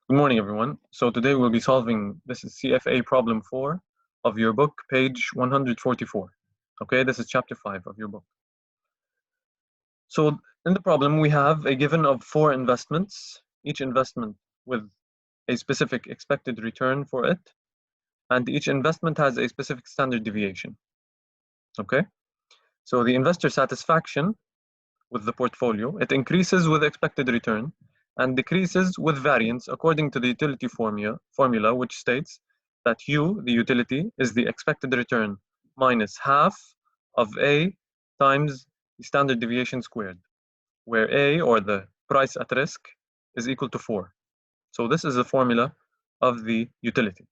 Good morning, everyone. So today we'll be solving, this is CFA problem 4 of your book, page 144. Okay, this is chapter 5 of your book. So in the problem, we have a given of 4 investments, each investment with a specific expected return for it, and each investment has a specific standard deviation. Okay, so the investor satisfaction with the portfolio, it increases with expected return and decreases with variance according to the utility formula, which states that U, the utility, is the expected return minus half of A times the standard deviation squared, where A, or the price at risk, is equal to 4. So this is the formula of the utility.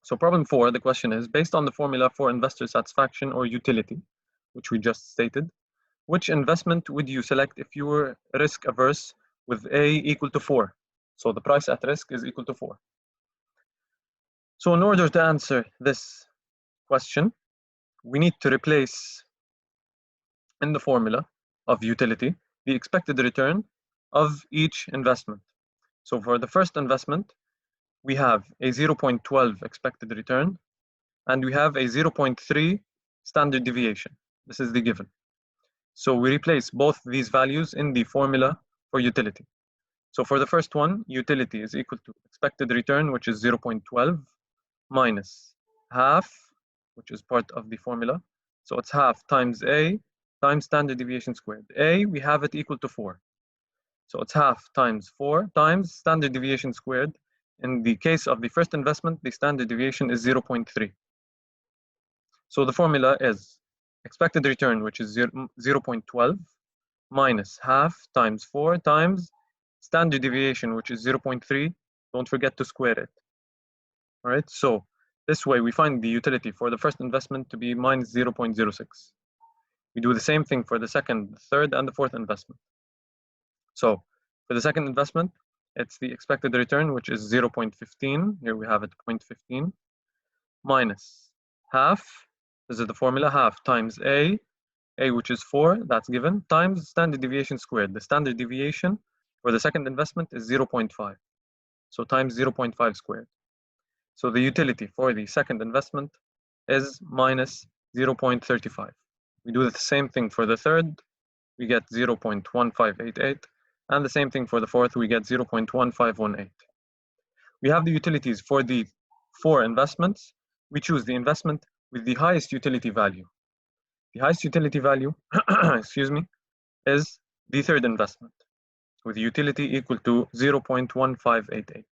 So problem 4, the question is, based on the formula for investor satisfaction or utility, which we just stated, which investment would you select if you were risk averse with A equal to 4? So the price at risk is equal to 4. So in order to answer this question, we need to replace in the formula of utility the expected return of each investment. So for the first investment, we have a 0.12 expected return and we have a 0.3 standard deviation. This is the given. So we replace both these values in the formula for utility. So for the first one, utility is equal to expected return, which is 0.12, minus half, which is part of the formula. So it's half times A times standard deviation squared. A, we have it equal to 4. So it's half times 4 times standard deviation squared. In the case of the first investment, the standard deviation is 0.3. So the formula is expected return, which is 0.12, minus half times 4 times standard deviation, which is 0.3. Don't forget to square it. All right, so this way we find the utility for the first investment to be minus 0.06. We do the same thing for the second, third, and the fourth investment. So for the second investment, it's the expected return, which is 0.15. Here we have it 0.15, minus half. This is the formula, half times A, which is 4, that's given, times standard deviation squared. The standard deviation for the second investment is 0.5. So times 0.5 squared. So the utility for the second investment is minus 0.35. We do the same thing for the third, we get 0.1588, and the same thing for the fourth, we get 0.1518. We have the utilities for the 4 investments. We choose the investment with the highest utility value. The highest utility value, excuse me, is the third investment with utility equal to 0.1588.